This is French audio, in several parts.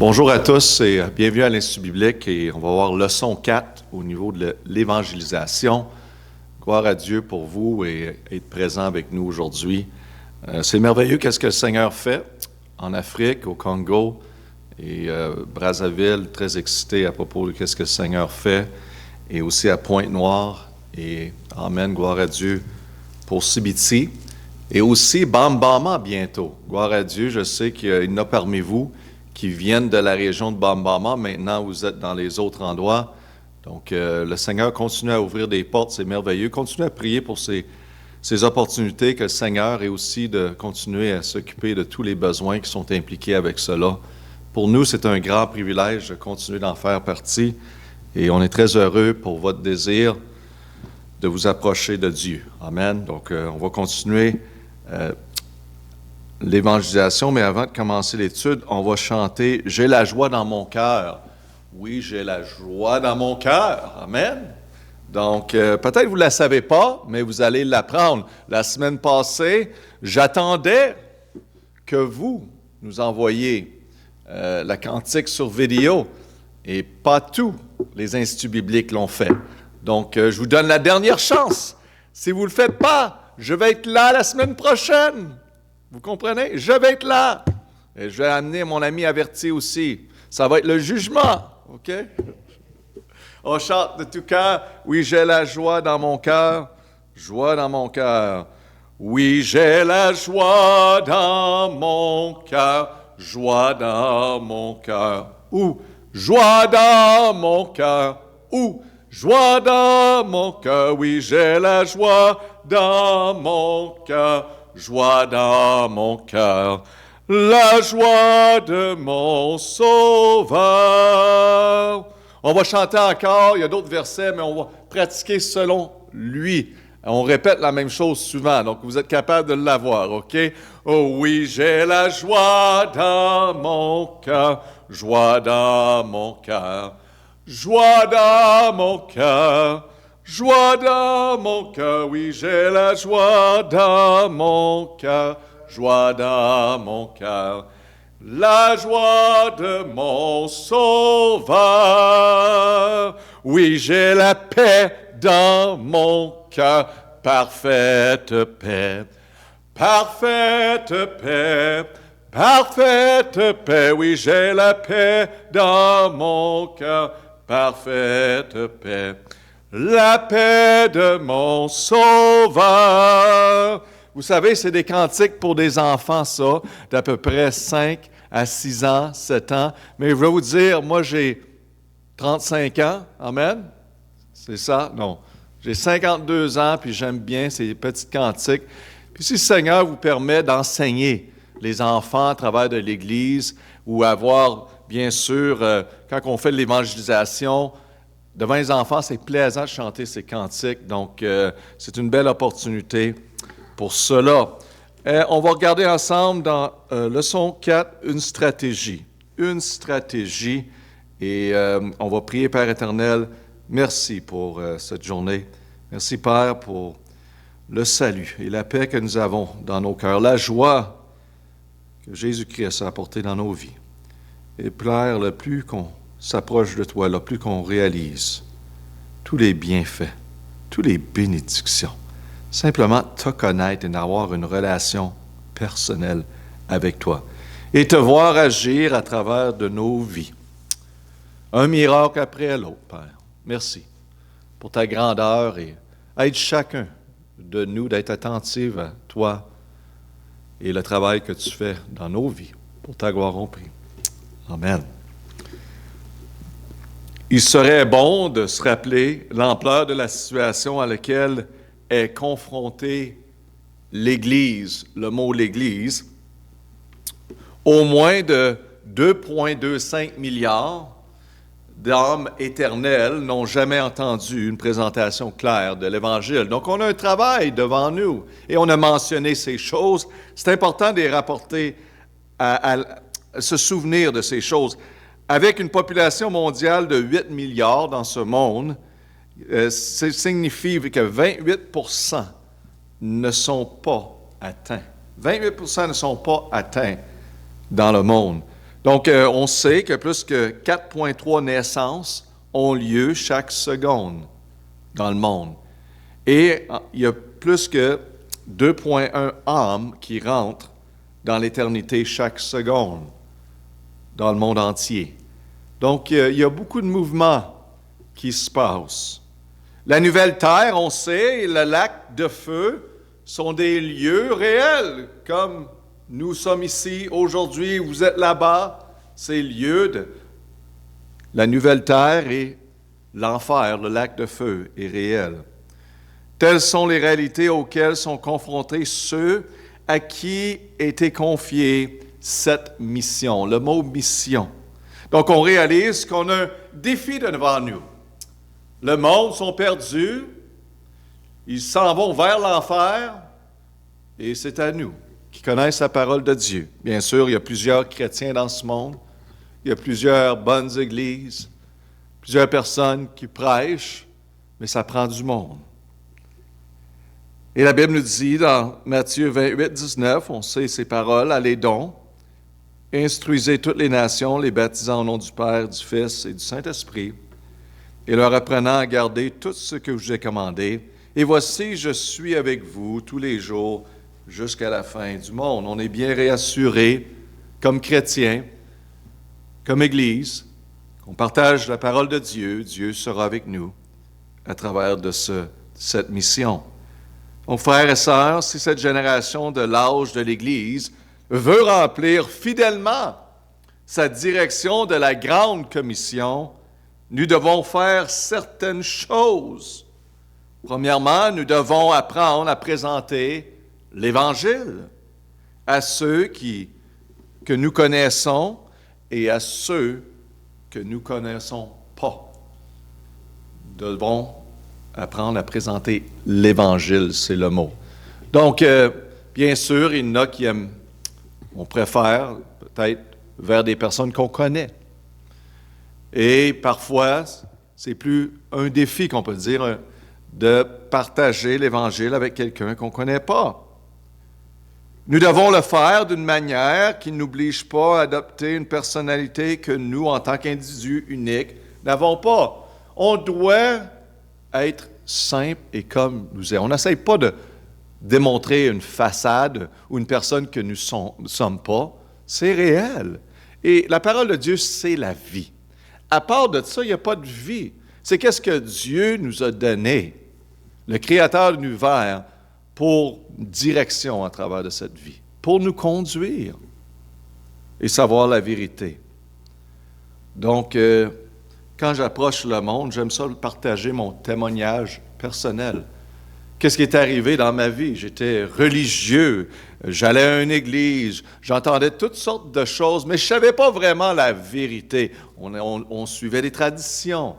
Bonjour à tous et bienvenue à l'Institut biblique et on va voir leçon 4 au niveau de l'évangélisation. Gloire à Dieu pour vous et être présent avec nous aujourd'hui. C'est merveilleux qu'est-ce que le Seigneur fait en Afrique, au Congo et Brazzaville, très excité à propos de qu'est-ce que le Seigneur fait et aussi à Pointe-Noire et amen, gloire à Dieu pour Sibiti et aussi Bambama bientôt. Gloire à Dieu, je sais qu'il y en a parmi vous qui viennent de la région de Bambama. Maintenant, vous êtes dans les autres endroits. Donc, le Seigneur continue à ouvrir des portes, c'est merveilleux. Continuez à prier pour ces opportunités que le Seigneur ait aussi de continuer à s'occuper de tous les besoins qui sont impliqués avec cela. Pour nous, c'est un grand privilège de continuer d'en faire partie et on est très heureux pour votre désir de vous approcher de Dieu. Amen. Donc, on va continuer l'évangélisation, mais avant de commencer l'étude, on va chanter « J'ai la joie dans mon cœur ». Oui, j'ai la joie dans mon cœur. Amen. Donc, peut-être vous ne la savez pas, mais vous allez l'apprendre. La semaine passée, j'attendais que vous nous envoyiez la cantique sur vidéo et pas tous les instituts bibliques l'ont fait. Donc, je vous donne la dernière chance. Si vous ne le faites pas, je vais être là la semaine prochaine. Vous comprenez? Je vais être là. Et je vais amener mon ami averti aussi. Ça va être le jugement. OK? On chante de tout cœur. Oui, j'ai la joie dans mon cœur. Joie dans mon cœur. Oui, j'ai la joie dans mon cœur. Joie dans mon cœur. Ou joie dans mon cœur. Ou joie dans mon cœur. Oui, j'ai la joie dans mon cœur. Joie dans mon cœur, la joie de mon Sauveur. On va chanter encore, il y a d'autres versets, mais on va pratiquer selon lui. On répète la même chose souvent, donc vous êtes capable de l'avoir, OK? Oh oui, j'ai la joie dans mon cœur, joie dans mon cœur, joie dans mon cœur. Joie dans mon cœur, oui, j'ai la joie dans mon cœur, joie dans mon cœur, la joie de mon Sauveur. Oui, j'ai la paix dans mon cœur, parfaite paix, parfaite paix, parfaite paix. Oui, j'ai la paix dans mon cœur, parfaite paix. La paix de mon Sauveur. Vous savez, c'est des cantiques pour des enfants, ça, d'à peu près 5 à 6 ans, 7 ans. Mais je vais vous dire, moi, j'ai 35 ans. Amen? C'est ça? Non. J'ai 52 ans, puis j'aime bien ces petites cantiques. Puis si le Seigneur vous permet d'enseigner les enfants à travers de l'Église, ou avoir, bien sûr, quand on fait de l'évangélisation, devant les enfants, c'est plaisant de chanter ces cantiques, donc c'est une belle opportunité pour cela. On va regarder ensemble dans leçon 4, une stratégie. Une stratégie, et on va prier, Père éternel, merci pour cette journée. Merci, Père, pour le salut et la paix que nous avons dans nos cœurs, la joie que Jésus-Christ a apportée dans nos vies. Et Père, le plus qu'on s'approche de toi, le plus qu'on réalise tous les bienfaits, toutes les bénédictions. Simplement te connaître et avoir une relation personnelle avec toi. Et te voir agir à travers de nos vies. Un miracle après l'autre, Père. Merci pour ta grandeur et aide chacun de nous d'être attentifs à toi et le travail que tu fais dans nos vies. Pour ta gloire, on prie. Amen. Il serait bon de se rappeler l'ampleur de la situation à laquelle est confrontée l'Église, le mot l'Église. Au moins de 2,25 milliards d'âmes éternelles n'ont jamais entendu une présentation claire de l'Évangile. Donc, on a un travail devant nous et on a mentionné ces choses. C'est important de les rapporter, à se souvenir de ces choses. Avec une population mondiale de 8 milliards dans ce monde, ça signifie que 28% ne sont pas atteints. 28% ne sont pas atteints dans le monde. Donc, on sait que plus que 4,3 naissances ont lieu chaque seconde dans le monde. Et il y a plus que 2,1 âmes qui rentrent dans l'éternité chaque seconde dans le monde entier. Donc, il y a beaucoup de mouvements qui se passent. La nouvelle terre, on sait, et le lac de feu sont des lieux réels, comme nous sommes ici aujourd'hui, vous êtes là-bas, ces lieux de la nouvelle terre et l'enfer, le lac de feu est réel. Telles sont les réalités auxquelles sont confrontés ceux à qui était confiée cette mission, le mot mission. Donc, on réalise qu'on a un défi devant nous. Le monde sont perdus, ils s'en vont vers l'enfer, et c'est à nous qui connaissent la parole de Dieu. Bien sûr, il y a plusieurs chrétiens dans ce monde, il y a plusieurs bonnes églises, plusieurs personnes qui prêchent, mais ça prend du monde. Et la Bible nous dit dans Matthieu 28, 19, on sait ces paroles, « Allez donc, instruisez toutes les nations, les baptisant au nom du Père, du Fils et du Saint-Esprit, et leur apprenant à garder tout ce que je vous ai commandé. Et voici, je suis avec vous tous les jours jusqu'à la fin du monde. » On est bien réassurés comme chrétiens, comme Église, qu'on partage la parole de Dieu. Dieu sera avec nous à travers de cette mission. Donc, frères et sœurs, si cette génération de l'âge de l'Église veut remplir fidèlement sa direction de la grande commission, nous devons faire certaines choses. Premièrement, nous devons apprendre à présenter l'Évangile à ceux que nous connaissons et à ceux que nous ne connaissons pas. Nous devons apprendre à présenter l'Évangile, c'est le mot. Donc, bien sûr, il y en a qui aiment, on préfère peut-être vers des personnes qu'on connaît. Et parfois, c'est plus un défi qu'on peut dire de partager l'Évangile avec quelqu'un qu'on ne connaît pas. Nous devons le faire d'une manière qui n'oblige pas à adopter une personnalité que nous, en tant qu'individus uniques, n'avons pas. On doit être simple et comme nous sommes. On n'essaie pas de démontrer une façade ou une personne que nous ne sommes pas. C'est réel. Et la parole de Dieu, c'est la vie. À part de ça, il n'y a pas de vie. C'est qu'est-ce que Dieu nous a donné, le Créateur de l'univers, pour direction à travers de cette vie, pour nous conduire et savoir la vérité. Donc, quand j'approche le monde, j'aime ça partager mon témoignage personnel. Qu'est-ce qui est arrivé dans ma vie? J'étais religieux, j'allais à une église, j'entendais toutes sortes de choses, mais je ne savais pas vraiment la vérité. On suivait les traditions.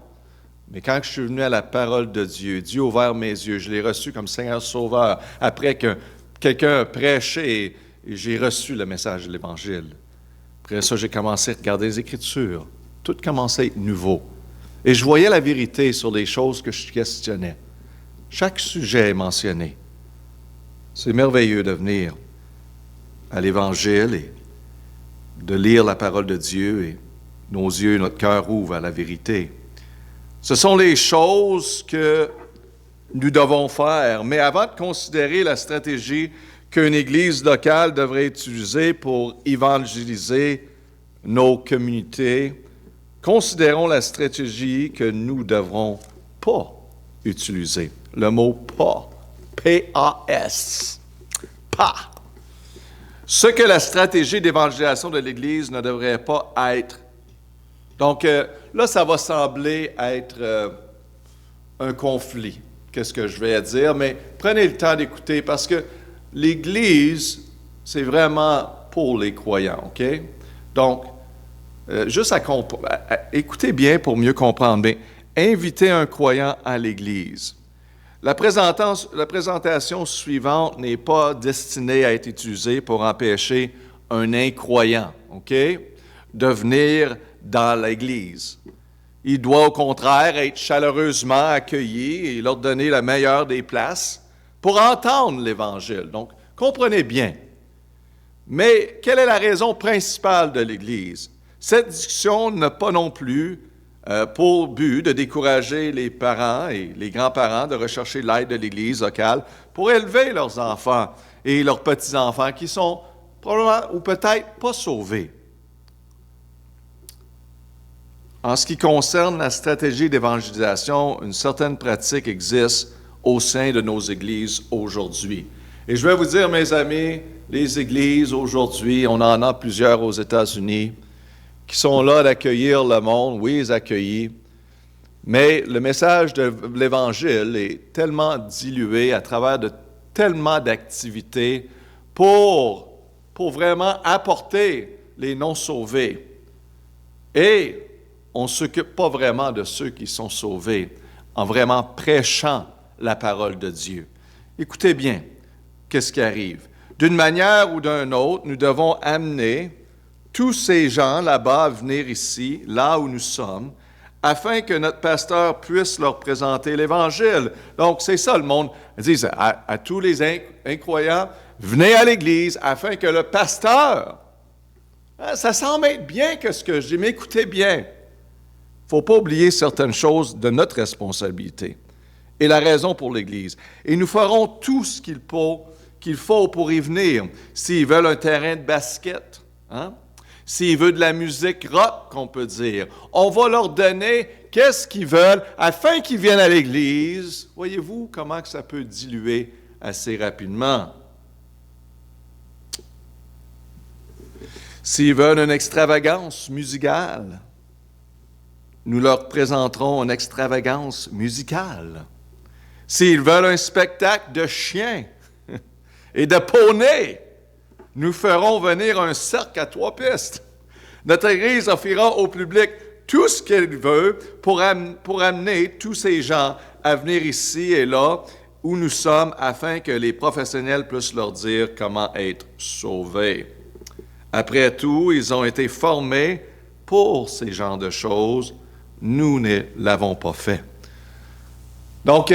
Mais quand je suis venu à la parole de Dieu, Dieu a ouvert mes yeux, je l'ai reçu comme Seigneur Sauveur, après que quelqu'un a prêché et j'ai reçu le message de l'Évangile. Après ça, j'ai commencé à regarder les Écritures. Tout commençait à être nouveau. Et je voyais la vérité sur les choses que je questionnais. Chaque sujet est mentionné. C'est merveilleux de venir à l'Évangile et de lire la parole de Dieu et nos yeux, notre cœur ouvrent à la vérité. Ce sont les choses que nous devons faire. Mais avant de considérer la stratégie qu'une église locale devrait utiliser pour évangéliser nos communautés, considérons la stratégie que nous ne devrons pas utiliser. Le mot « pas », P-A-S, « pas ». Ce que la stratégie d'évangélisation de l'Église ne devrait pas être. Donc, là, ça va sembler être un conflit. Qu'est-ce que je vais dire? Mais prenez le temps d'écouter parce que l'Église, c'est vraiment pour les croyants, OK? Donc, juste écoutez bien pour mieux comprendre. Mais inviter un croyant à l'Église. La présentation suivante n'est pas destinée à être utilisée pour empêcher un incroyant, OK, de venir dans l'Église. Il doit au contraire être chaleureusement accueilli et leur donner la meilleure des places pour entendre l'Évangile. Donc, comprenez bien. Mais quelle est la raison principale de l'Église? Cette discussion n'a pas non plus pour but de décourager les parents et les grands-parents de rechercher l'aide de l'Église locale pour élever leurs enfants et leurs petits-enfants qui sont probablement ou peut-être pas sauvés. En ce qui concerne la stratégie d'évangélisation, une certaine pratique existe au sein de nos églises aujourd'hui. Et je vais vous dire, mes amis, les églises aujourd'hui, on en a plusieurs aux États-Unis, qui sont là d'accueillir le monde, oui, ils accueillent, mais le message de l'Évangile est tellement dilué à travers de tellement d'activités pour vraiment apporter les non-sauvés. Et on ne s'occupe pas vraiment de ceux qui sont sauvés en vraiment prêchant la parole de Dieu. Écoutez bien, qu'est-ce qui arrive? D'une manière ou d'une autre, nous devons amener tous ces gens là-bas à venir ici, là où nous sommes, afin que notre pasteur puisse leur présenter l'Évangile. Donc, c'est ça le monde. Ils disent à tous les incroyants, venez à l'Église afin que le pasteur, ça semble être bien que ce que je dis, mais écoutez bien, il ne faut pas oublier certaines choses de notre responsabilité et la raison pour l'Église. Et nous ferons tout ce qu'il faut pour y venir. S'ils veulent un terrain de basket, s'ils veulent de la musique rock, qu'on peut dire, on va leur donner qu'est-ce qu'ils veulent afin qu'ils viennent à l'Église. Voyez-vous comment que ça peut diluer assez rapidement? S'ils veulent une extravagance musicale, nous leur présenterons une extravagance musicale. S'ils veulent un spectacle de chiens et de poneys, nous ferons venir un cercle à 3 pistes. Notre Église offrira au public tout ce qu'elle veut pour amener tous ces gens à venir ici et là où nous sommes afin que les professionnels puissent leur dire comment être sauvés. Après tout, ils ont été formés pour ces genres de choses. Nous ne l'avons pas fait. Donc,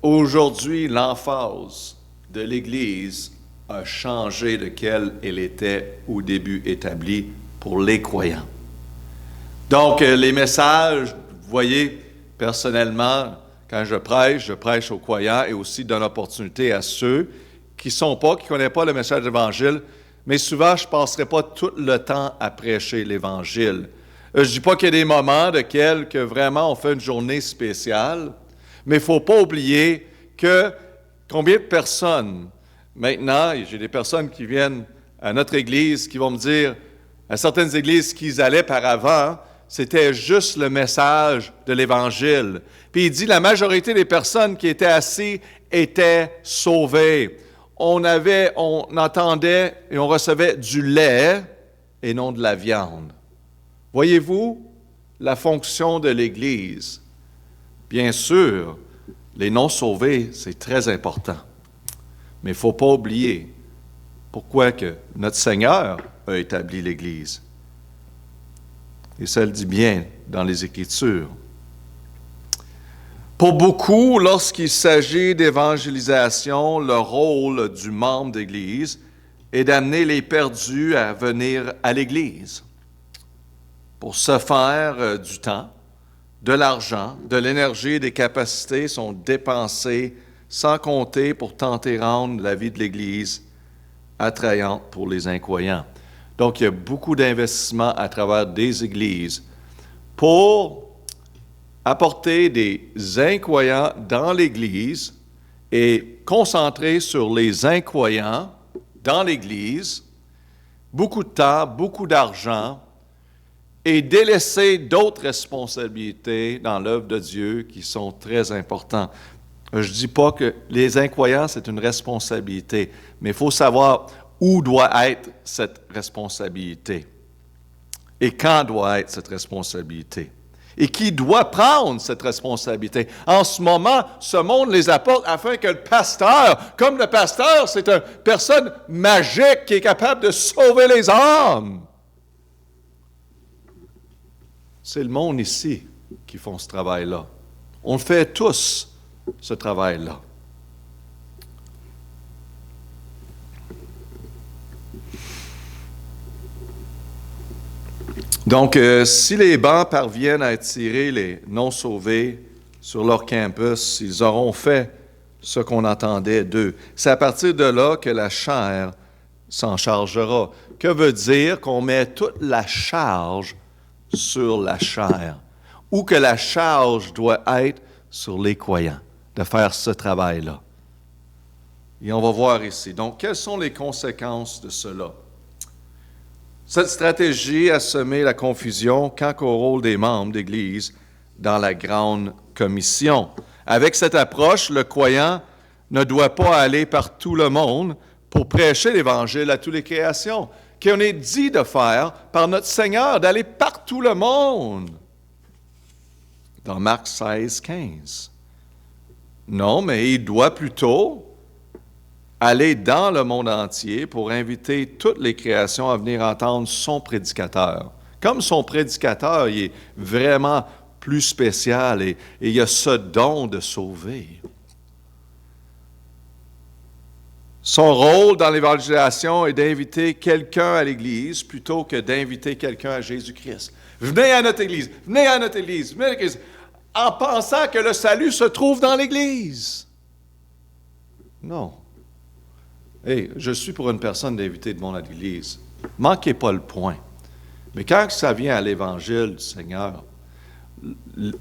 aujourd'hui, l'emphase de l'Église a changé de quelle elle était au début établie pour les croyants. Donc, les messages, vous voyez, personnellement, quand je prêche aux croyants et aussi donne l'opportunité à ceux qui ne connaissent pas le message de l'Évangile, mais souvent, je ne passerai pas tout le temps à prêcher l'Évangile. Je ne dis pas qu'il y a des moments que vraiment on fait une journée spéciale, mais il ne faut pas oublier que combien de personnes, maintenant, j'ai des personnes qui viennent à notre église qui vont me dire, à certaines églises qu'ils allaient par avant, c'était juste le message de l'Évangile. Puis il dit, la majorité des personnes qui étaient assises étaient sauvées. On entendait et on recevait du lait et non de la viande. Voyez-vous la fonction de l'Église? Bien sûr, les non-sauvés, c'est très important. Mais il ne faut pas oublier pourquoi que notre Seigneur a établi l'Église. Et ça le dit bien dans les Écritures. Pour beaucoup, lorsqu'il s'agit d'évangélisation, le rôle du membre d'Église est d'amener les perdus à venir à l'Église. Pour se faire du temps, de l'argent, de l'énergie et des capacités sont dépensés sans compter pour tenter de rendre la vie de l'Église attrayante pour les incroyants. Donc, il y a beaucoup d'investissements à travers des églises pour apporter des incroyants dans l'Église et concentrer sur les incroyants dans l'Église, beaucoup de temps, beaucoup d'argent, et délaisser d'autres responsabilités dans l'œuvre de Dieu qui sont très importantes. Je ne dis pas que les incroyants, c'est une responsabilité, mais il faut savoir où doit être cette responsabilité et quand doit être cette responsabilité. Et qui doit prendre cette responsabilité. En ce moment, ce monde les apporte afin que le pasteur, comme le pasteur, c'est une personne magique qui est capable de sauver les âmes. C'est le monde ici qui font ce travail-là. On fait tous ce travail-là. Donc, si les bancs parviennent à attirer les non-sauvés sur leur campus, ils auront fait ce qu'on attendait d'eux. C'est à partir de là que la chair s'en chargera. Que veut dire qu'on met toute la charge sur la chair, ou que la charge doit être sur les croyants, de faire ce travail-là. Et on va voir ici. Donc, quelles sont les conséquences de cela? Cette stratégie a semé la confusion quant au rôle des membres d'Église dans la grande commission. Avec cette approche, le croyant ne doit pas aller par tout le monde pour prêcher l'Évangile à toutes les créations, qu'on est dit de faire par notre Seigneur, d'aller par tout le monde. Dans Marc 16, 15. Non, mais il doit plutôt aller dans le monde entier pour inviter toutes les créations à venir entendre son prédicateur. Comme son prédicateur, il est vraiment plus spécial et il a ce don de sauver. Son rôle dans l'évangélisation est d'inviter quelqu'un à l'Église plutôt que d'inviter quelqu'un à Jésus-Christ. Venez à notre Église, venez à notre Église, venez à l'Église, en pensant que le salut se trouve dans l'Église. Non. Hey, je suis pour une personne d'inviter le monde à l'Église. Manquez pas le point. Mais quand ça vient à l'Évangile du Seigneur,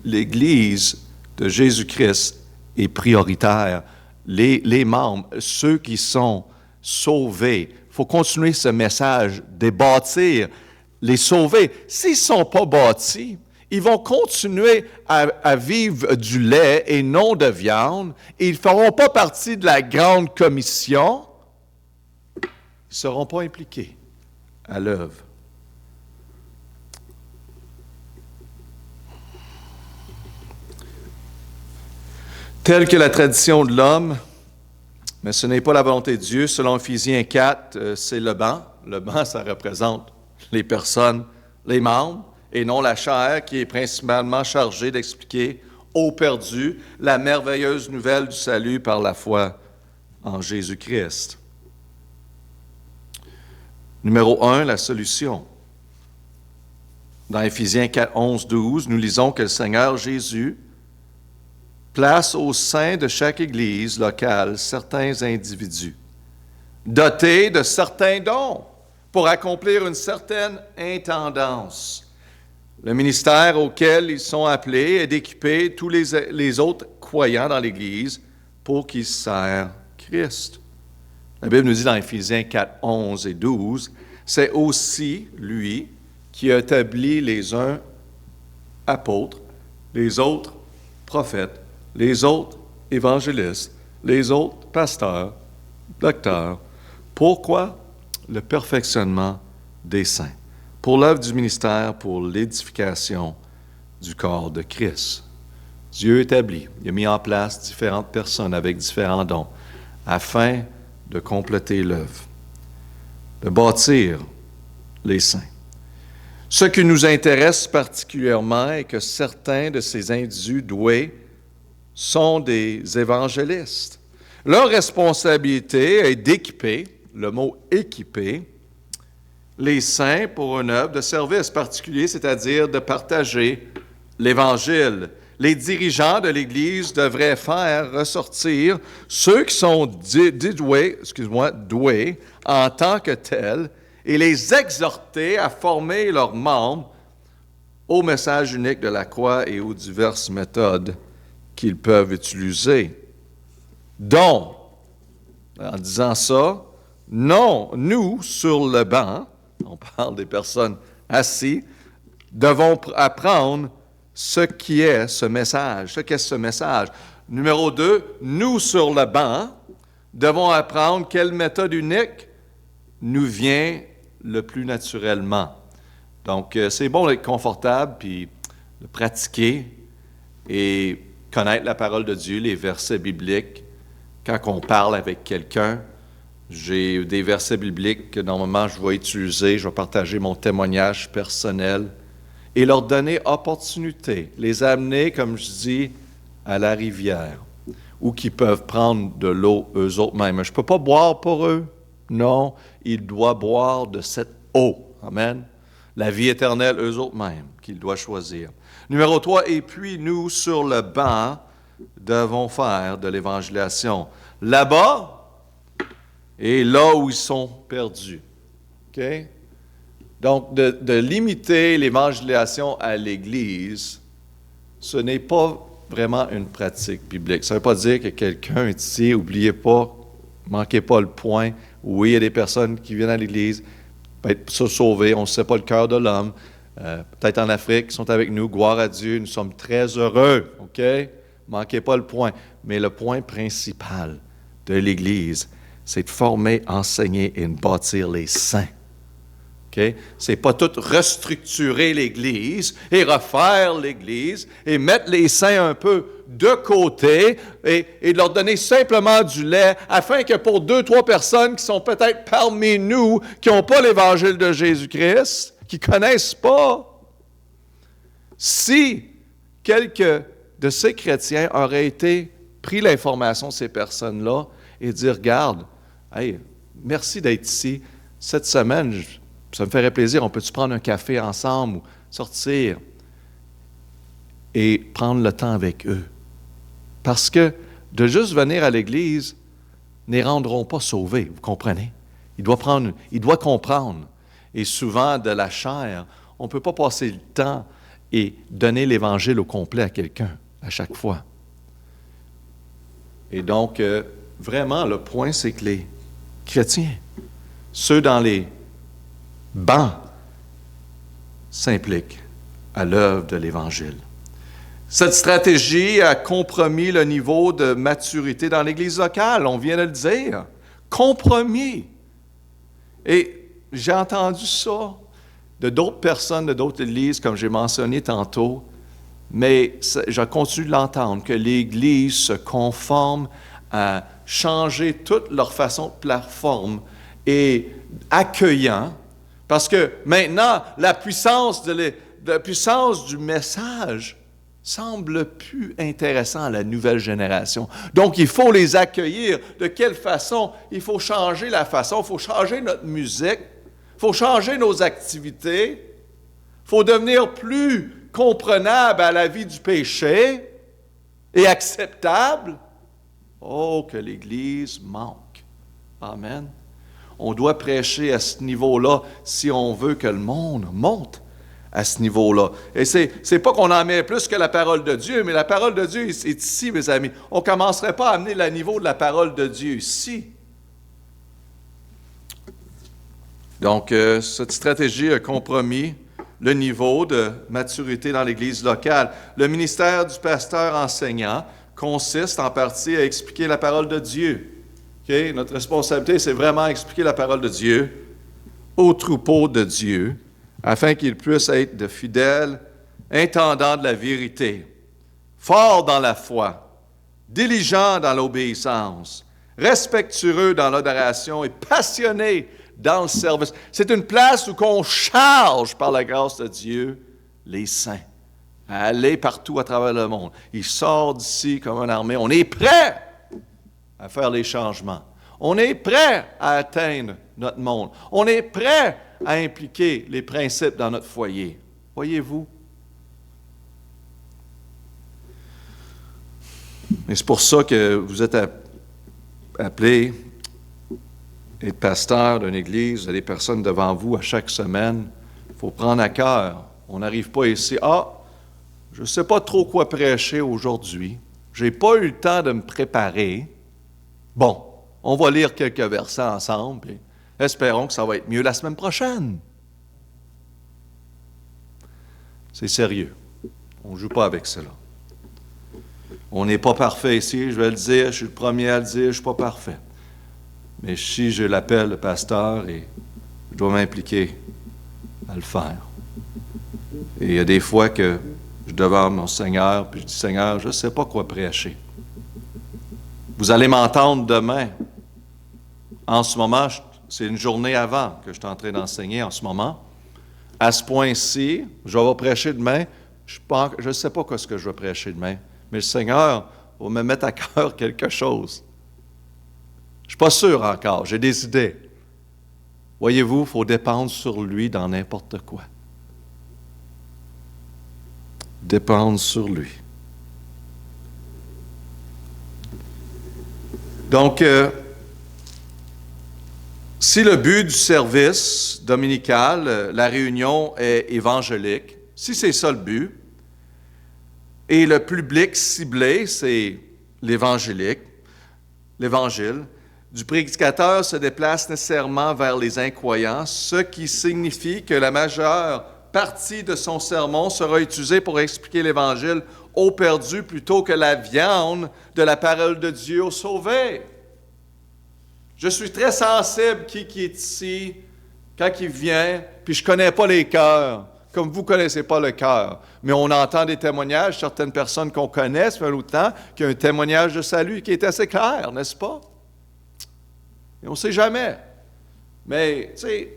l'Église de Jésus-Christ est prioritaire. Les membres, ceux qui sont sauvés, il faut continuer ce message, de bâtir, les sauver. S'ils ne sont pas bâtis, ils vont continuer à vivre du lait et non de viande. Et ils ne feront pas partie de la grande commission. Ils ne seront pas impliqués à l'œuvre. Telle que la tradition de l'homme, mais ce n'est pas la volonté de Dieu. Selon Éphésiens 4, c'est le banc. Le banc, ça représente les personnes, les membres, et non la chair qui est principalement chargée d'expliquer aux perdus la merveilleuse nouvelle du salut par la foi en Jésus-Christ. Numéro 1, la solution. Dans Éphésiens 4, 11, 12, nous lisons que le Seigneur Jésus place au sein de chaque Église locale certains individus, dotés de certains dons pour accomplir une certaine intendance. Le ministère auquel ils sont appelés est d'équiper tous les autres croyants dans l'Église pour qu'ils servent Christ. La Bible nous dit dans Éphésiens 4, 11 et 12, c'est aussi lui qui a établi les uns apôtres, les autres prophètes, les autres évangélistes, les autres pasteurs, docteurs. Pourquoi? Le perfectionnement des saints, pour l'œuvre du ministère, pour l'édification du corps de Christ. Dieu établit, il a mis en place différentes personnes avec différents dons, afin de compléter l'œuvre, de bâtir les saints. Ce qui nous intéresse particulièrement est que certains de ces individus doués sont des évangélistes. Leur responsabilité est d'équiper, le mot équiper, les saints pour une œuvre de service particulier, c'est-à-dire de partager l'Évangile. Les dirigeants de l'Église devraient faire ressortir ceux qui sont doués en tant que tels et les exhorter à former leurs membres au message unique de la croix et aux diverses méthodes qu'ils peuvent utiliser. Donc, en disant ça, non, nous, sur le banc, on parle des personnes assises, devons apprendre ce qui est ce message. Ce qu'est ce message. Numéro 2, nous, sur le banc, devons apprendre quelle méthode unique nous vient le plus naturellement. Donc, c'est bon d'être confortable, puis de pratiquer et connaître la parole de Dieu, les versets bibliques. Quand on parle avec quelqu'un, j'ai des versets bibliques que normalement je vais utiliser, je vais partager mon témoignage personnel et leur donner opportunité, les amener, comme je dis, à la rivière, ou qu'ils peuvent prendre de l'eau eux-mêmes. Je ne peux pas boire pour eux. Non, ils doivent boire de cette eau. Amen. la vie éternelle eux autres mêmes qu'il doit choisir. Numéro 3, et puis nous, sur le banc, devons faire de l'évangélisation. Là-bas et là où ils sont perdus. OK? Donc, de limiter l'évangélisation à l'Église, ce n'est pas vraiment une pratique biblique. Ça ne veut pas dire que quelqu'un est ici, n'oubliez pas, manquez pas le point. Oui, il y a des personnes qui viennent à l'Église, peut-être se sauver, on ne sait pas le cœur de l'homme, peut-être en Afrique, qui sont avec nous, gloire à Dieu, nous sommes très heureux, OK? Manquez pas le point. Mais le point principal de l'Église, c'est de former, enseigner et de bâtir les saints. Okay? Ce n'est pas tout restructurer l'Église et refaire l'Église et mettre les saints un peu de côté et leur donner simplement du lait afin que pour 2-3 personnes qui sont peut-être parmi nous, qui n'ont pas l'Évangile de Jésus-Christ, qui ne connaissent pas, si quelques de ces chrétiens auraient pris l'information de ces personnes-là et dit, regarde, hey, merci d'être ici, cette semaine, ça me ferait plaisir, on peut-tu prendre un café ensemble ou sortir et prendre le temps avec eux? Parce que de juste venir à l'Église ne les rendront pas sauvés, vous comprenez? Il doit comprendre. Et souvent, de la chair, on ne peut pas passer le temps et donner l'Évangile au complet à quelqu'un, à chaque fois. Et donc, vraiment, le point, c'est que les chrétiens, ceux dans les bancs, s'impliquent à l'œuvre de l'Évangile. Cette stratégie a compromis le niveau de maturité dans l'Église locale, on vient de le dire. Compromis. Et j'ai entendu ça de d'autres personnes, de d'autres églises, comme j'ai mentionné tantôt, mais je continue de l'entendre, que l'Église se conforme à changer toute leur façon de plateforme et accueillant, parce que maintenant, la puissance du message semble plus intéressant à la nouvelle génération. Donc, il faut les accueillir. De quelle façon? Il faut changer la façon, il faut changer notre musique, il faut changer nos activités, il faut devenir plus comprenable à la vie du péché et acceptable. Oh, que l'Église manque. Amen. On doit prêcher à ce niveau-là si on veut que le monde monte à ce niveau-là. Et c'est pas qu'on en met plus que la parole de Dieu, mais la parole de Dieu est ici, mes amis. On ne commencerait pas à amener le niveau de la parole de Dieu ici. Donc, cette stratégie a compromis le niveau de maturité dans l'Église locale. Le ministère du pasteur enseignant consiste en partie à expliquer la parole de Dieu. Okay? Notre responsabilité, c'est vraiment expliquer la parole de Dieu au troupeau de Dieu, afin qu'ils puissent être de fidèles intendants de la vérité, forts dans la foi, diligents dans l'obéissance, respectueux dans l'adoration et passionnés dans le service. C'est une place où on charge, par la grâce de Dieu, les saints à aller partout à travers le monde. Ils sortent d'ici comme une armée. On est prêt à faire les changements. On est prêt à atteindre notre monde. On est prêt à impliquer les principes dans notre foyer. Voyez-vous? Et c'est pour ça que vous êtes appelés à être pasteur d'une église, vous avez des personnes devant vous à chaque semaine. Il faut prendre à cœur. On n'arrive pas ici, je ne sais pas trop quoi prêcher aujourd'hui. Je n'ai pas eu le temps de me préparer. Bon, on va lire quelques versets ensemble, et espérons que ça va être mieux la semaine prochaine. C'est sérieux. On ne joue pas avec cela. On n'est pas parfait ici, je vais le dire, je suis le premier à le dire, je ne suis pas parfait. Mais si je l'appelle le pasteur, et je dois m'impliquer à le faire. Et il y a des fois que je suis devant mon Seigneur, puis je dis, Seigneur, je ne sais pas quoi prêcher. Vous allez m'entendre demain. En ce moment, c'est une journée avant que je suis en train d'enseigner en ce moment. À ce point-ci, je vais prêcher demain. Je ne sais pas ce que je vais prêcher demain, mais le Seigneur va me mettre à cœur quelque chose. Je ne suis pas sûr encore, j'ai des idées. Voyez-vous, il faut dépendre sur lui dans n'importe quoi. dépendre sur lui. Donc, si le but du service dominical, la réunion est évangélique, si c'est ça le but, et le public ciblé, c'est l'évangile, du prédicateur se déplace nécessairement vers les incroyants, ce qui signifie que la majeure partie de son sermon sera utilisée pour expliquer l'Évangile aux perdus plutôt que la viande de la parole de Dieu aux sauvés. Je suis très sensible qui est ici, quand il vient, puis je ne connais pas les cœurs, comme vous ne connaissez pas le cœur. Mais on entend des témoignages, certaines personnes qu'on connaît, ça fait un autre temps, qui ont un témoignage de salut qui est assez clair, n'est-ce pas? Et on ne sait jamais. Mais, tu sais,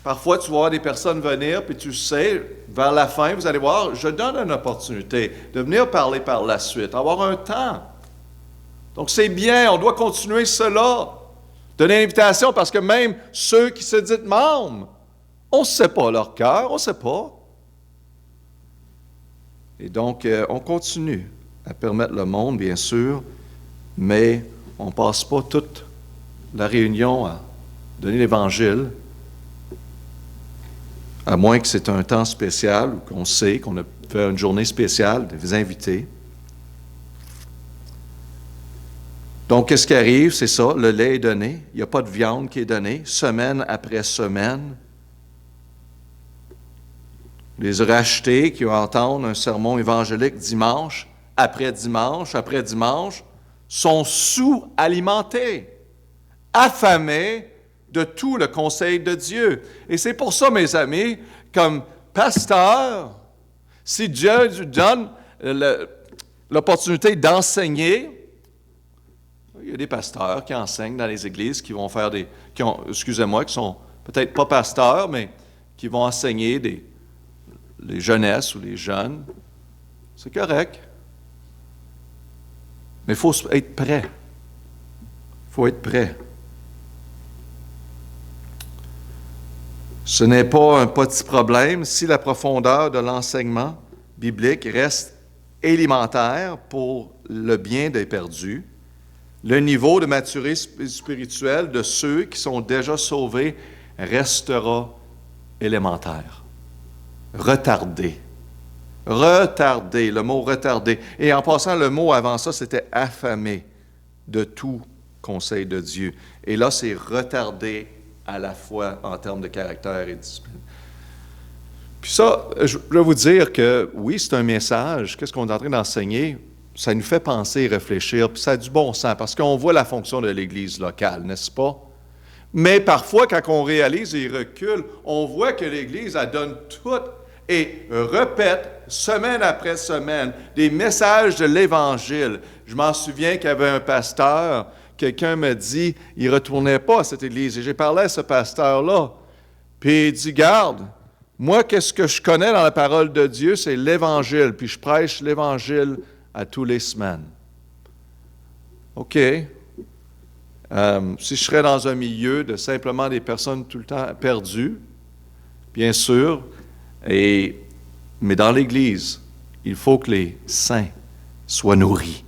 parfois, tu vois des personnes venir, puis tu sais, vers la fin, vous allez voir, je donne une opportunité de venir parler par la suite, avoir un temps. Donc, c'est bien, on doit continuer cela. Donner l'invitation, parce que même ceux qui se disent membres, on ne sait pas leur cœur, on ne sait pas. Et donc, on continue à permettre le monde, bien sûr, mais on ne passe pas toute la réunion à donner l'Évangile, à moins que c'est un temps spécial ou qu'on sait qu'on a fait une journée spéciale, des invités. Donc, qu'est-ce qui arrive? C'est ça, le lait est donné, il n'y a pas de viande qui est donnée, semaine après semaine. Les rachetés qui entendent un sermon évangélique dimanche après dimanche, sont sous-alimentés, affamés de tout le conseil de Dieu. Et c'est pour ça, mes amis, comme pasteur, si Dieu nous donne l'opportunité d'enseigner, il y a des pasteurs qui enseignent dans les églises, qui vont faire qui sont peut-être pas pasteurs, mais qui vont enseigner les jeunesses ou les jeunes. C'est correct. Mais il faut être prêt. Il faut être prêt. Ce n'est pas un petit problème si la profondeur de l'enseignement biblique reste élémentaire pour le bien des perdus. Le niveau de maturité spirituelle de ceux qui sont déjà sauvés restera élémentaire. Retardé. Retardé, le mot retardé. Et en passant, le mot avant ça, c'était affamé de tout conseil de Dieu. Et là, c'est retardé à la fois en termes de caractère et de discipline. Puis ça, je vais vous dire que oui, c'est un message. Qu'est-ce qu'on est en train d'enseigner? Ça nous fait penser et réfléchir, puis ça a du bon sens, parce qu'on voit la fonction de l'Église locale, n'est-ce pas? Mais parfois, quand on réalise et recule, on voit que l'Église, elle donne tout et répète, semaine après semaine, des messages de l'Évangile. Je m'en souviens qu'il y avait un pasteur, quelqu'un me dit, il ne retournait pas à cette Église, et j'ai parlé à ce pasteur-là, puis il dit, garde, moi, qu'est-ce que je connais dans la parole de Dieu, c'est l'Évangile, puis je prêche l'Évangile à tous les semaines. OK. Si je serais dans un milieu de simplement des personnes tout le temps perdues, bien sûr, mais dans l'Église, il faut que les saints soient nourris.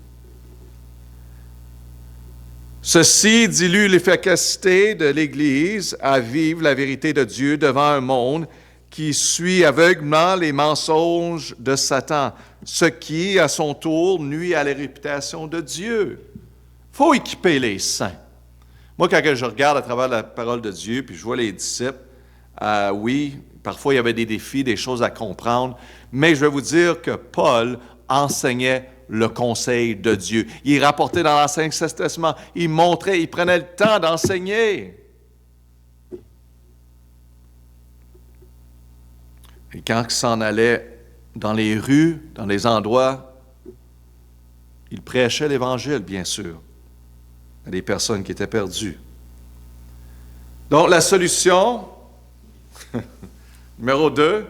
Ceci dilue l'efficacité de l'Église à vivre la vérité de Dieu devant un monde qui suit aveuglément les mensonges de Satan, ce qui, à son tour, nuit à la réputation de Dieu. Il faut équiper les saints. Moi, quand je regarde à travers la parole de Dieu, puis je vois les disciples, oui, parfois il y avait des défis, des choses à comprendre, mais je vais vous dire que Paul enseignait le conseil de Dieu. Il rapportait dans l'Ancien Testament, il montrait, il prenait le temps d'enseigner. Et quand il s'en allait dans les rues, dans les endroits, il prêchait l'Évangile, bien sûr, à des personnes qui étaient perdues. Donc, la solution, numéro 2,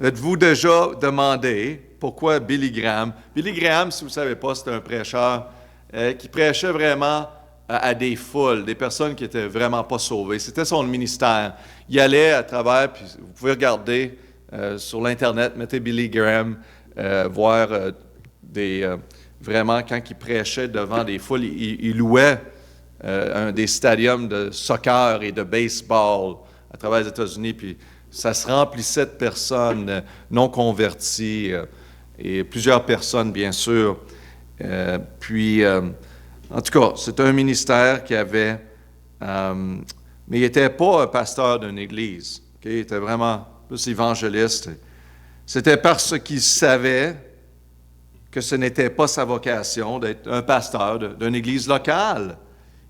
êtes-vous déjà demandé pourquoi Billy Graham? Billy Graham, si vous ne savez pas, c'est un prêcheur qui prêchait vraiment à des foules, des personnes qui n'étaient vraiment pas sauvées. C'était son ministère. Il allait à travers, puis vous pouvez regarder sur l'Internet, mettez Billy Graham, voir vraiment quand il prêchait devant des foules, il louait des stadiums de soccer et de baseball à travers les États-Unis, puis ça se remplissait de personnes non converties et plusieurs personnes, bien sûr. En tout cas, c'est un ministère qui avait... mais il n'était pas un pasteur d'une église. Okay? Il était vraiment plus évangéliste. C'était parce qu'il savait que ce n'était pas sa vocation d'être un pasteur d'une église locale.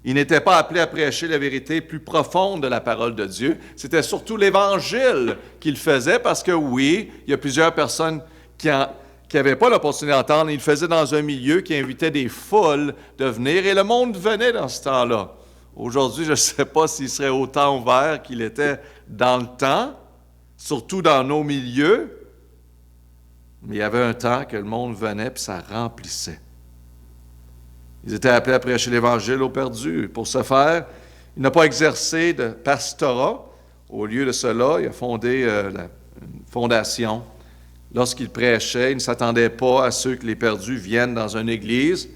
Il n'était pas appelé à prêcher la vérité plus profonde de la parole de Dieu. C'était surtout l'Évangile qu'il faisait parce que oui, il y a plusieurs personnes qui n'avaient pas l'opportunité d'entendre. Il le faisait dans un milieu qui invitait des foules de venir et le monde venait dans ce temps-là. Aujourd'hui, je ne sais pas s'il serait autant ouvert qu'il était dans le temps, surtout dans nos milieux, mais il y avait un temps que le monde venait et ça remplissait. Ils étaient appelés à prêcher l'Évangile aux perdus. Pour ce faire, il n'a pas exercé de pastorat. Au lieu de cela, il a fondé une fondation. Lorsqu'il prêchait, il ne s'attendait pas à ceux que les perdus viennent dans une église.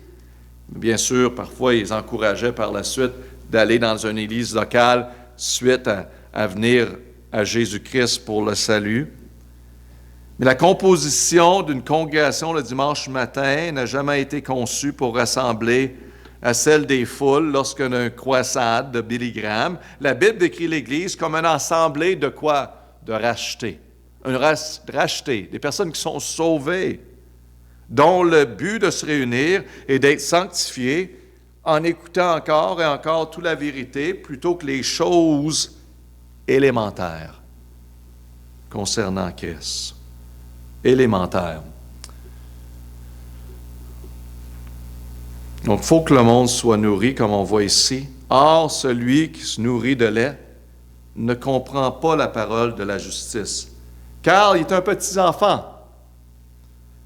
Bien sûr, parfois, il les encourageait par la suite d'aller dans une église locale suite à venir à Jésus-Christ pour le salut. Mais la composition d'une congrégation le dimanche matin n'a jamais été conçue pour ressembler à celle des foules lorsqu'on a un croissade de Billy Graham. La Bible décrit l'Église comme un assemblée de quoi? De rachetés. Rachetés, des personnes qui sont sauvées, dont le but de se réunir est d'être sanctifiés en écoutant encore et encore toute la vérité plutôt que les choses élémentaires concernant Christ. Élémentaire. Donc, il faut que le monde soit nourri, comme on voit ici. Or, celui qui se nourrit de lait ne comprend pas la parole de la justice, car il est un petit enfant.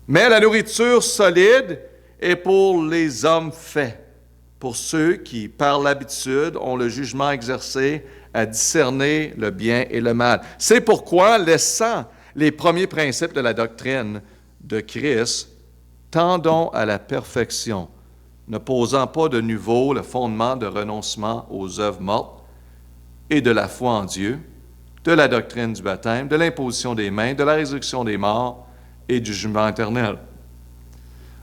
Mais la nourriture solide est pour les hommes faits, pour ceux qui, par l'habitude, ont le jugement exercé à discerner le bien et le mal. C'est pourquoi, laissant les premiers principes de la doctrine de Christ, tendons à la perfection, ne posant pas de nouveau le fondement de renoncement aux œuvres mortes et de la foi en Dieu, de la doctrine du baptême, de l'imposition des mains, de la résurrection des morts et du jugement éternel.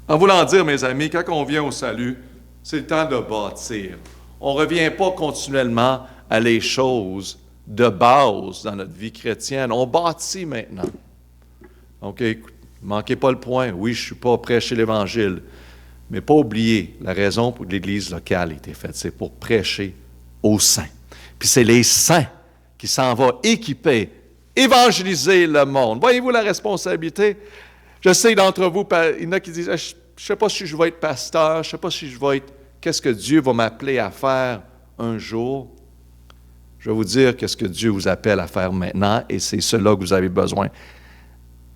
En voulant dire, mes amis, quand on vient au salut, c'est le temps de bâtir. On ne revient pas continuellement à les choses de base dans notre vie chrétienne. On bâtit maintenant. OK, écoute, ne manquez pas le point. Oui, je ne suis pas prêcher l'Évangile, mais pas oublier la raison pour que l'Église locale a été faite. C'est pour prêcher aux saints. Puis c'est les saints qui s'en vont équiper, évangéliser le monde. Voyez-vous la responsabilité? Je sais d'entre vous, il y en a qui disent, je ne sais pas si je vais être pasteur, je ne sais pas si je vais être... Qu'est-ce que Dieu va m'appeler à faire un jour? Je vais vous dire qu'est-ce que Dieu vous appelle à faire maintenant, et c'est cela que vous avez besoin.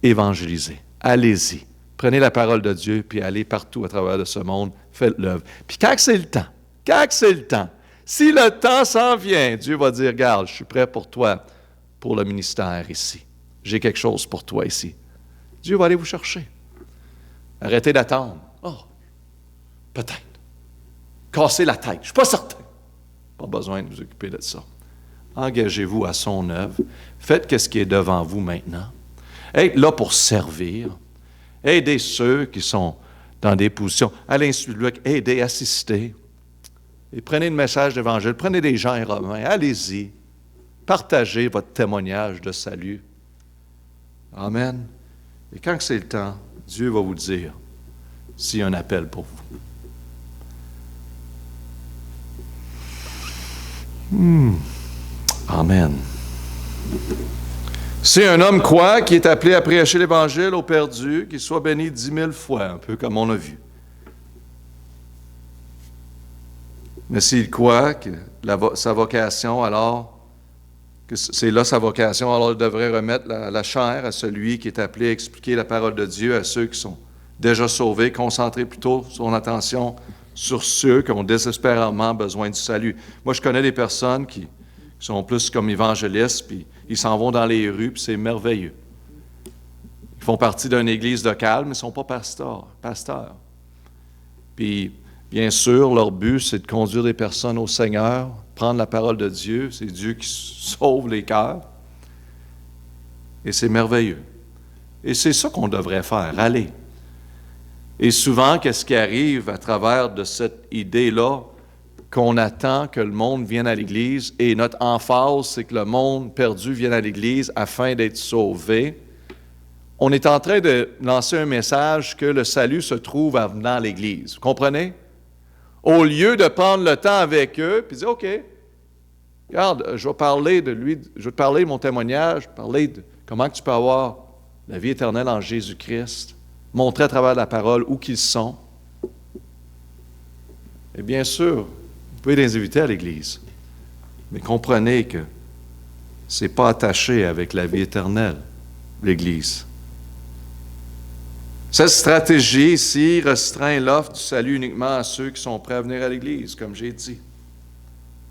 Évangéliser. Allez-y. Prenez la parole de Dieu, puis allez partout à travers de ce monde, faites-le. Puis quand c'est le temps, si le temps s'en vient, Dieu va dire, regarde, je suis prêt pour toi, pour le ministère ici. J'ai quelque chose pour toi ici. Dieu va aller vous chercher. Arrêtez d'attendre. Oh, peut-être. Cassez la tête. Je ne suis pas certain. Pas besoin de vous occuper de ça. Engagez-vous à son œuvre. Faites ce qui est devant vous maintenant. Être là pour servir. Aidez ceux qui sont dans des positions. À l'Institut de Luc, aidez, assistez. Et prenez le message d'Évangile. Prenez des gens romains. Allez-y. Partagez votre témoignage de salut. Amen. Et quand c'est le temps, Dieu va vous dire s'il y a un appel pour vous. Amen. C'est un homme quoi qui est appelé à prêcher l'Évangile aux perdus, qu'il soit béni 10 000 fois, un peu comme on a vu. Mais s'il croit que sa vocation, alors, que c'est là sa vocation, alors il devrait remettre la chair à celui qui est appelé à expliquer la parole de Dieu à ceux qui sont déjà sauvés, concentrer plutôt son attention sur ceux qui ont désespérément besoin du salut. Moi, je connais des personnes qui sont plus comme évangélistes, puis ils s'en vont dans les rues, puis c'est merveilleux. qui font partie d'une église locale, mais ne sont pas pasteurs. Puis, bien sûr, leur but, c'est de conduire des personnes au Seigneur, prendre la parole de Dieu. C'est Dieu qui sauve les cœurs. Et c'est merveilleux. Et c'est ça qu'on devrait faire, aller. Et souvent, qu'est-ce qui arrive à travers de cette idée-là, qu'on attend que le monde vienne à l'Église, et notre emphase, c'est que le monde perdu vienne à l'Église afin d'être sauvé. On est en train de lancer un message que le salut se trouve en venant à l'Église. Vous comprenez? Au lieu de prendre le temps avec eux, puis dire, OK, regarde, je vais parler de lui, je vais te parler de mon témoignage, parler de comment tu peux avoir la vie éternelle en Jésus-Christ, montrer à travers la parole où qu'ils sont. Et bien sûr, vous pouvez les inviter à l'Église, mais comprenez que ce n'est pas attaché avec la vie éternelle, l'Église. Cette stratégie ici restreint l'offre du salut uniquement à ceux qui sont prêts à venir à l'Église, comme j'ai dit.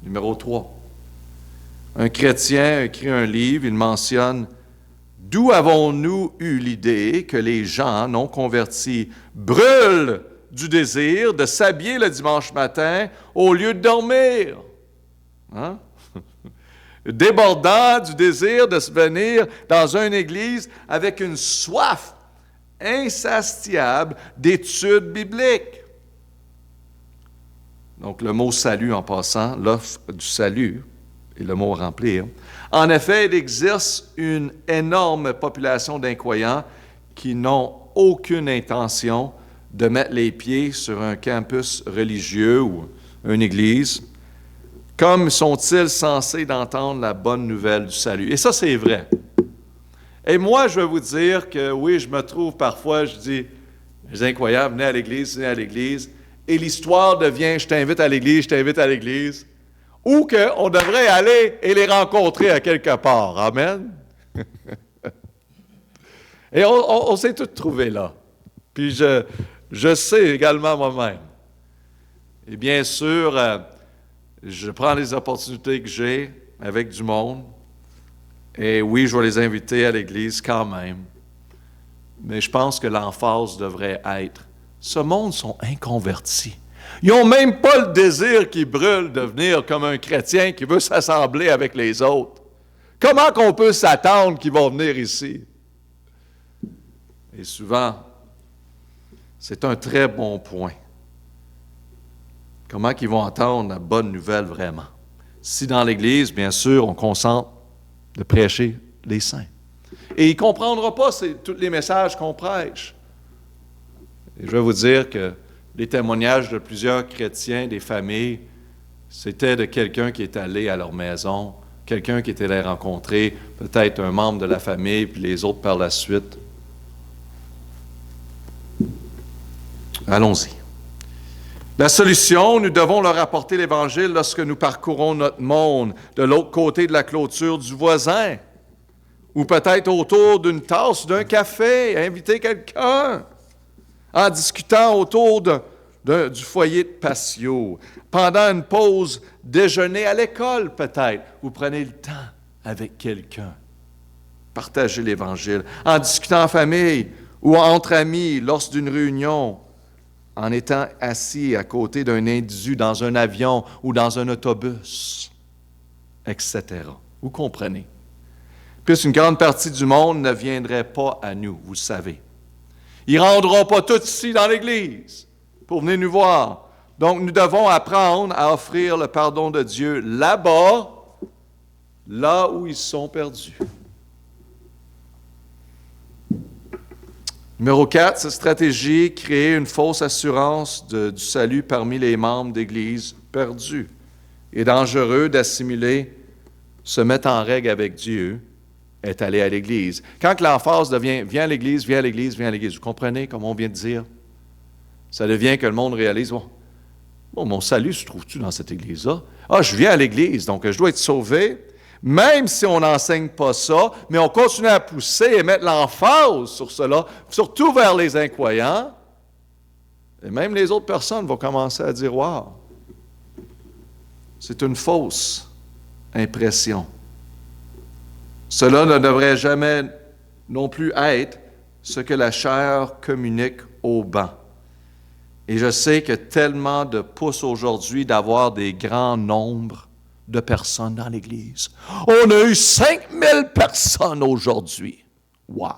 Numéro 3. Un chrétien a écrit un livre, il mentionne « D'où avons-nous eu l'idée que les gens non convertis brûlent du désir de s'habiller le dimanche matin au lieu de dormir? Hein? Débordant du désir de se venir dans une église avec une soif insatiable d'études bibliques. » Donc, le mot « salut » en passant, l'offre du salut, et le mot « remplir ». En effet, il existe une énorme population d'incroyants qui n'ont aucune intention de mettre les pieds sur un campus religieux ou une église. Comme sont-ils censés d'entendre la bonne nouvelle du salut? Et ça, c'est vrai. Et moi, je vais vous dire que oui, je me trouve parfois, je dis, les incroyables, venez à l'église, et l'histoire devient, je t'invite à l'église, je t'invite à l'église, ou qu'on devrait aller et les rencontrer à quelque part. Amen? Et on s'est tous trouvés là. Puis je sais également moi-même. Et bien sûr, je prends les opportunités que j'ai avec du monde. Et oui, je vais les inviter à l'Église quand même. Mais je pense que l'emphase devrait être, ce monde sont inconvertis. Ils n'ont même pas le désir qui brûle de devenir comme un chrétien qui veut s'assembler avec les autres. Comment qu'on peut s'attendre qu'ils vont venir ici? Et souvent, c'est un très bon point. Comment qu'ils vont entendre la bonne nouvelle vraiment? Si dans l'Église, bien sûr, on consente de prêcher les saints. Et il ne comprendra pas tous les messages qu'on prêche. Et je vais vous dire que les témoignages de plusieurs chrétiens, des familles, c'était de quelqu'un qui est allé à leur maison, quelqu'un qui était allé rencontrer, peut-être un membre de la famille, puis les autres par la suite. Allons-y. La solution, nous devons leur apporter l'Évangile lorsque nous parcourons notre monde de l'autre côté de la clôture du voisin, ou peut-être autour d'une tasse, d'un café, inviter quelqu'un, en discutant autour du foyer de patio, pendant une pause déjeuner à l'école peut-être, vous prenez le temps avec quelqu'un, partagez l'Évangile, en discutant en famille ou entre amis lors d'une réunion, en étant assis à côté d'un individu dans un avion ou dans un autobus, etc. Vous comprenez? Puisqu'une grande partie du monde ne viendrait pas à nous, vous le savez. Ils ne rendront pas tous ici dans l'Église pour venir nous voir. Donc, nous devons apprendre à offrir le pardon de Dieu là-bas, là où ils sont perdus. Numéro 4, cette stratégie crée une fausse assurance du salut parmi les membres d'Église perdus. Il est dangereux d'assimiler, se mettre en règle avec Dieu, est allé à l'Église. Quand l'emphase devient « viens à l'Église, viens à l'Église, viens à l'Église », vous comprenez, comme on vient de dire? Ça devient que le monde réalise « bon, mon salut se trouve-tu dans cette Église-là? Ah, je viens à l'Église, donc je dois être sauvé. » Même si on n'enseigne pas ça, mais on continue à pousser et mettre l'emphase sur cela, surtout vers les incroyants, et même les autres personnes vont commencer à dire « wow, c'est une fausse impression ». Cela ne devrait jamais non plus être ce que la chair communique au banc. Et je sais que tellement de pouces aujourd'hui d'avoir des grands nombres de personnes dans l'Église. On a eu 5000 personnes aujourd'hui. Wow!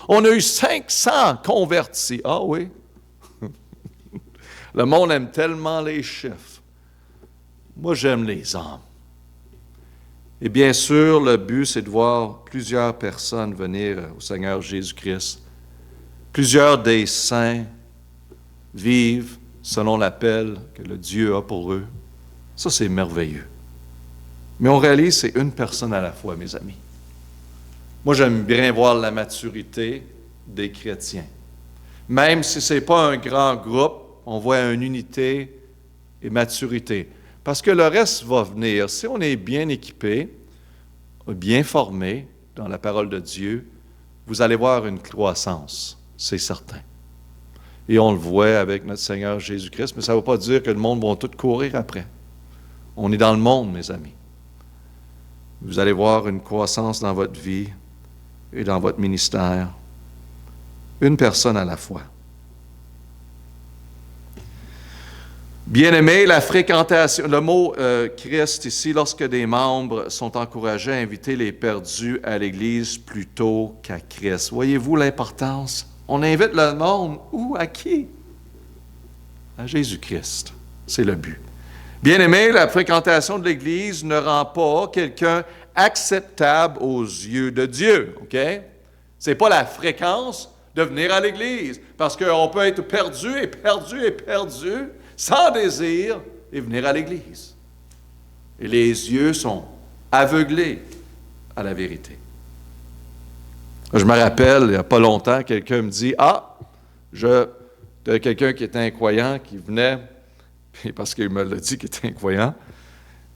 On a eu 500 convertis. Ah oui? Le monde aime tellement les chiffres. Moi, j'aime les âmes. Et bien sûr, le but, c'est de voir plusieurs personnes venir au Seigneur Jésus-Christ. Plusieurs des saints vivent selon l'appel que le Dieu a pour eux. Ça, c'est merveilleux. Mais on réalise que c'est une personne à la fois, mes amis. Moi, j'aime bien voir la maturité des chrétiens. Même si ce n'est pas un grand groupe, on voit une unité et maturité. Parce que le reste va venir. Si on est bien équipé, bien formé dans la parole de Dieu, vous allez voir une croissance, c'est certain. Et on le voit avec notre Seigneur Jésus-Christ, mais ça ne veut pas dire que le monde va tout courir après. On est dans le monde, mes amis. Vous allez voir une croissance dans votre vie et dans votre ministère. Une personne à la fois. Bien-aimé, la fréquentation, le mot Christ ici, lorsque des membres sont encouragés à inviter les perdus à l'Église plutôt qu'à Christ. Voyez-vous l'importance? On invite le monde, où, à qui? À Jésus-Christ. C'est le but. Bien-aimé, la fréquentation de l'Église ne rend pas quelqu'un acceptable aux yeux de Dieu, OK? Ce n'est pas la fréquence de venir à l'Église, parce qu'on peut être perdu et perdu et perdu, sans désir, et venir à l'Église. Et les yeux sont aveuglés à la vérité. Je me rappelle, il n'y a pas longtemps, quelqu'un me dit, quelqu'un qui était incroyant, qui venait, parce qu'il me l'a dit qu'il était incroyant,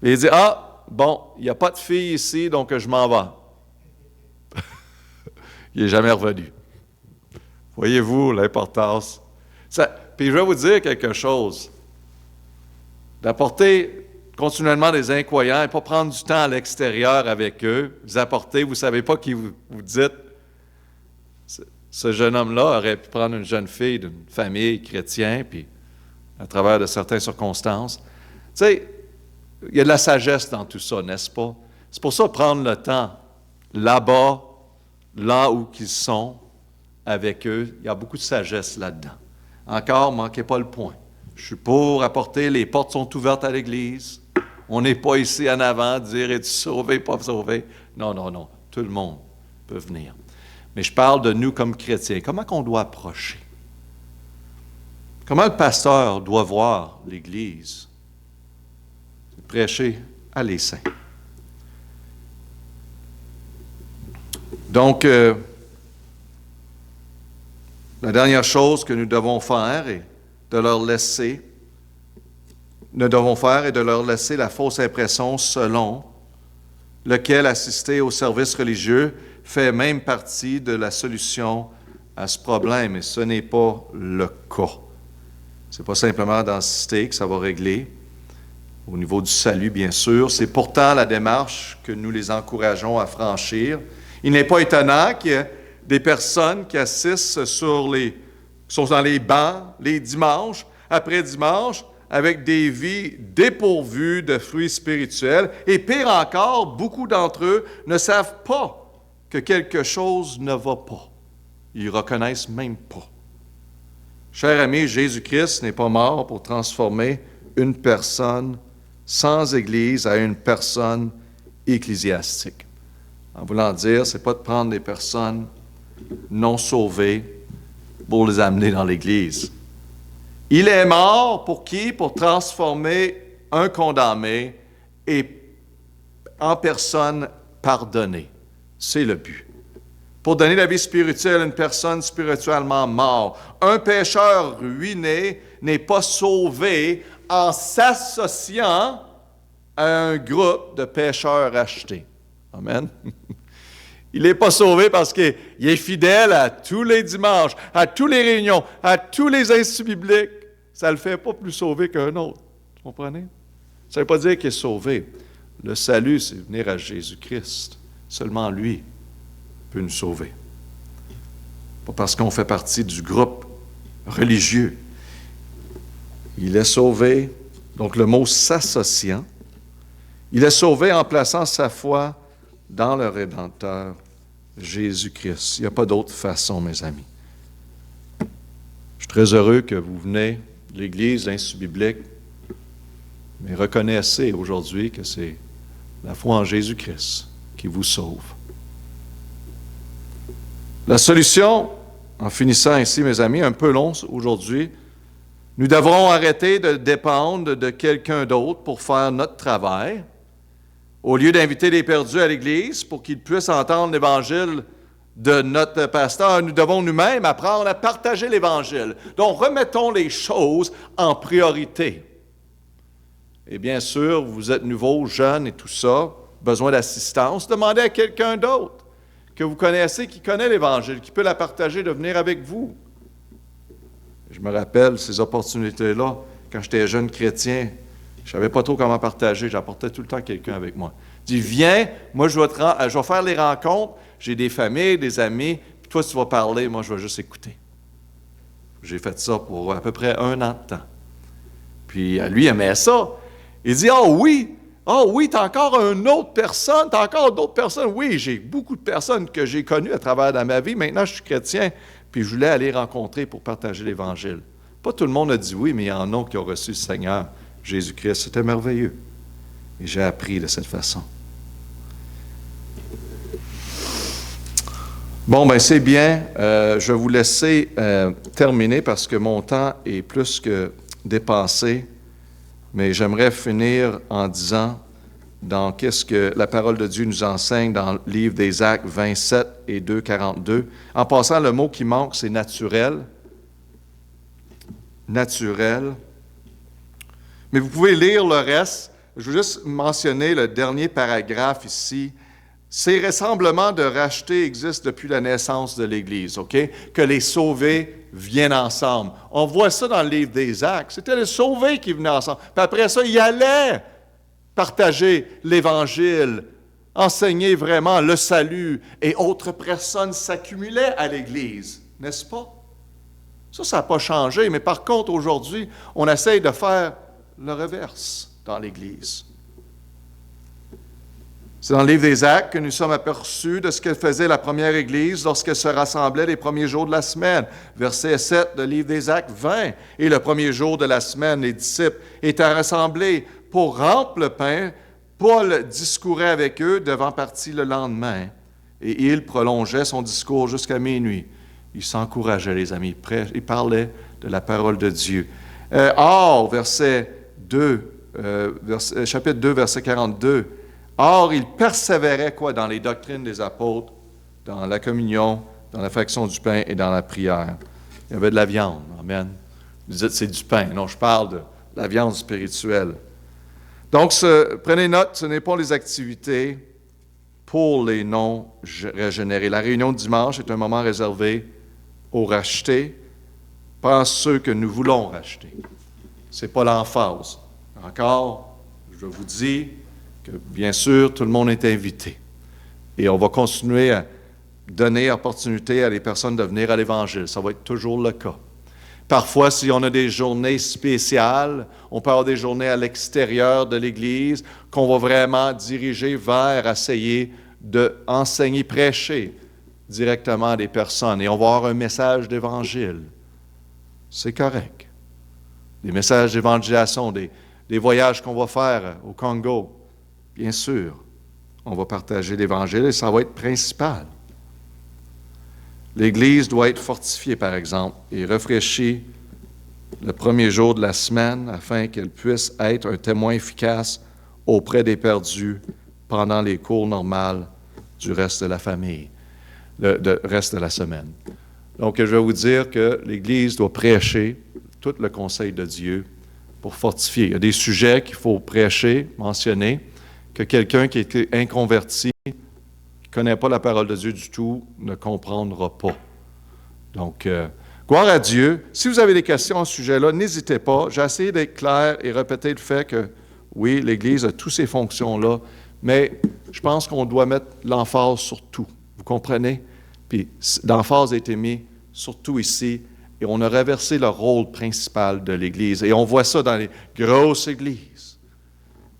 et il dit, il n'y a pas de fille ici, donc je m'en vais. Il n'est jamais revenu. Voyez-vous l'importance? Puis je vais vous dire quelque chose. D'apporter continuellement des incroyants et pas prendre du temps à l'extérieur avec eux. Vous apportez, vous ne savez pas qui vous dites. Ce jeune homme-là aurait pu prendre une jeune fille d'une famille chrétienne, puis à travers de certaines circonstances. Tu sais, il y a de la sagesse dans tout ça, n'est-ce pas? C'est pour ça prendre le temps, là-bas, là où ils sont, avec eux, il y a beaucoup de sagesse là-dedans. Encore, manquez pas le point. Je suis pour apporter, les portes sont ouvertes à l'Église. On n'est pas ici en avant, dire, es-tu sauvé, pas sauvé? Non, non, non. Tout le monde peut venir. Mais je parle de nous comme chrétiens. Comment qu'on doit approcher? Comment le pasteur doit voir l'Église? Prêcher à les saints. Donc, la dernière chose que nous devons faire est de leur laisser la fausse impression selon lequel assister au service religieux fait même partie de la solution à ce problème. Et ce n'est pas le cas. Ce n'est pas simplement d'assister que ça va régler. Au niveau du salut, bien sûr. C'est pourtant la démarche que nous les encourageons à franchir. Il n'est pas étonnant qu'il y ait des personnes qui assistent sont dans les bancs les dimanches, après dimanche, avec des vies dépourvues de fruits spirituels. Et pire encore, beaucoup d'entre eux ne savent pas que quelque chose ne va pas. Ils ne reconnaissent même pas. Chers amis, Jésus-Christ n'est pas mort pour transformer une personne sans Église à une personne ecclésiastique. En voulant dire, ce n'est pas de prendre des personnes non sauvées pour les amener dans l'Église. Il est mort pour qui? Pour transformer un condamné en personne pardonnée. C'est le but. Pour donner la vie spirituelle à une personne spirituellement morte. Un pécheur ruiné n'est pas sauvé en s'associant à un groupe de pécheurs rachetés. Amen. Il n'est pas sauvé parce qu'il est fidèle à tous les dimanches, à toutes les réunions, à tous les instituts bibliques. Ça ne le fait pas plus sauvé qu'un autre. Vous comprenez? Ça ne veut pas dire qu'il est sauvé. Le salut, c'est venir à Jésus-Christ. Seulement lui peut nous sauver. pas parce qu'on fait partie du groupe religieux. Il est sauvé, donc le mot s'associant, il est sauvé en plaçant sa foi dans le Rédempteur Jésus-Christ. Il n'y a pas d'autre façon, mes amis. Je suis très heureux que vous venez de l'Église, l'Institut biblique, mais reconnaissez aujourd'hui que c'est la foi en Jésus-Christ qui vous sauve. La solution, en finissant ainsi, mes amis, un peu long aujourd'hui, nous devrons arrêter de dépendre de quelqu'un d'autre pour faire notre travail. Au lieu d'inviter les perdus à l'Église pour qu'ils puissent entendre l'Évangile de notre pasteur, nous devons nous-mêmes apprendre à partager l'Évangile. Donc, remettons les choses en priorité. Et bien sûr, vous êtes nouveau, jeune et tout ça, besoin d'assistance, demandez à quelqu'un d'autre que vous connaissez, qui connaît l'Évangile, qui peut la partager, de venir avec vous. Je me rappelle ces opportunités-là, quand j'étais jeune chrétien, je ne savais pas trop comment partager, j'apportais tout le temps quelqu'un avec moi. Je dis, viens, moi je vais faire les rencontres, j'ai des familles, des amis, puis toi tu vas parler, moi je vais juste écouter. J'ai fait ça pour à peu près 1 an de temps. Puis lui, il aimait ça. Il dit, oh oui, t'as encore une autre personne, t'as encore d'autres personnes. Oui, j'ai beaucoup de personnes que j'ai connues à travers dans ma vie. Maintenant, je suis chrétien, puis je voulais aller rencontrer pour partager l'Évangile. Pas tout le monde a dit oui, mais il y en a qui ont reçu le Seigneur Jésus-Christ. C'était merveilleux. Et j'ai appris de cette façon. Bon, ben c'est bien. Je vais vous laisser terminer parce que mon temps est plus que dépassé. Mais j'aimerais finir en disant dans qu'est-ce que la parole de Dieu nous enseigne dans le livre des Actes 27 et 2, 42. En passant, le mot qui manque, c'est naturel. Naturel. Mais vous pouvez lire le reste. Je veux juste mentionner le dernier paragraphe ici. Ces rassemblements de rachetés existent depuis la naissance de l'Église, OK? Que les sauvés viennent ensemble. On voit ça dans le livre des Actes. C'était les sauvés qui venaient ensemble. Puis après ça, ils allaient partager l'Évangile, enseigner vraiment le salut, et autres personnes s'accumulaient à l'Église, n'est-ce pas? Ça n'a pas changé, mais par contre, aujourd'hui, on essaye de faire le reverse dans l'Église. C'est dans le livre des Actes que nous sommes aperçus de ce que faisait la première Église lorsqu'elle se rassemblait les premiers jours de la semaine. Verset 7 du livre des Actes 20. Et le premier jour de la semaine, les disciples étaient rassemblés pour rompre le pain. Paul discourait avec eux devant partir le lendemain. Et il prolongeait son discours jusqu'à minuit. Il s'encourageait, les amis. Il parlait de la parole de Dieu. Or, chapitre 2, verset 42. Or, il persévérait dans les doctrines des apôtres, dans la communion, dans la fraction du pain et dans la prière. Il y avait de la viande. Amen. Vous dites c'est du pain. Non, je parle de la viande spirituelle. Donc, prenez note, ce n'est pas les activités pour les non-régénérés. La réunion de dimanche est un moment réservé aux rachetés, pas à ceux que nous voulons racheter. Ce n'est pas l'emphase. Encore, je vous dis que, bien sûr, tout le monde est invité. Et on va continuer à donner opportunité à les personnes de venir à l'Évangile. Ça va être toujours le cas. Parfois, si on a des journées spéciales, on peut avoir des journées à l'extérieur de l'Église qu'on va vraiment diriger vers essayer d'enseigner, prêcher directement à des personnes. Et on va avoir un message d'Évangile. C'est correct. Des messages d'évangélisation, des voyages qu'on va faire au Congo. Bien sûr, on va partager l'Évangile et ça va être principal. L'Église doit être fortifiée, par exemple, et rafraîchie le premier jour de la semaine afin qu'elle puisse être un témoin efficace auprès des perdus pendant les cours normales du reste de la famille, le reste de la semaine. Donc, je vais vous dire que l'Église doit prêcher tout le conseil de Dieu pour fortifier. Il y a des sujets qu'il faut prêcher, mentionner, que quelqu'un qui est inconverti, qui ne connaît pas la parole de Dieu du tout, ne comprendra pas. Donc, gloire à Dieu. Si vous avez des questions à ce sujet-là, n'hésitez pas. J'ai essayé d'être clair et répéter le fait que, oui, l'Église a toutes ces fonctions-là, mais je pense qu'on doit mettre l'emphase sur tout. Vous comprenez? Puis l'emphase a été mise surtout ici, et on a renversé le rôle principal de l'Église. Et on voit ça dans les grosses églises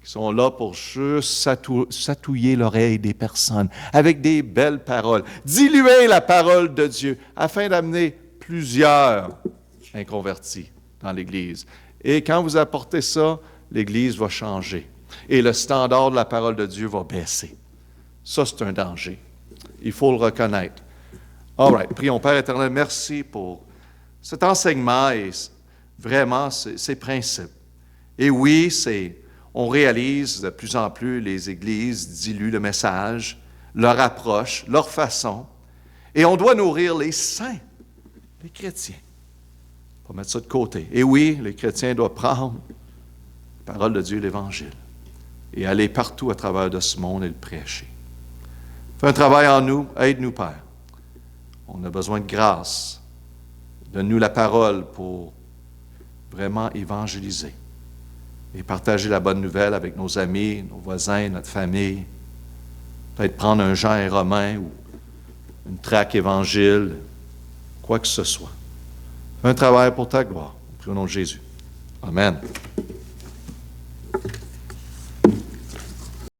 qui sont là pour juste chatouiller l'oreille des personnes avec des belles paroles, diluer la parole de Dieu afin d'amener plusieurs inconvertis dans l'Église. Et quand vous apportez ça, l'Église va changer et le standard de la parole de Dieu va baisser. Ça, c'est un danger. Il faut le reconnaître. All right. Prions. Père éternel, merci pour cet enseignement et vraiment ces principes. Et oui, on réalise de plus en plus les églises diluent le message, leur approche, leur façon. Et on doit nourrir les saints, les chrétiens. Il faut mettre ça de côté. Et oui, les chrétiens doivent prendre la parole de Dieu, l'Évangile, et aller partout à travers de ce monde et le prêcher. Fais un travail en nous, aide-nous, Père. On a besoin de grâce. Donne-nous la parole pour vraiment évangéliser et partager la bonne nouvelle avec nos amis, nos voisins, notre famille. Peut-être prendre un Jean et Romain ou une traque évangile, quoi que ce soit. Fais un travail pour ta gloire. Au nom de Jésus. Amen.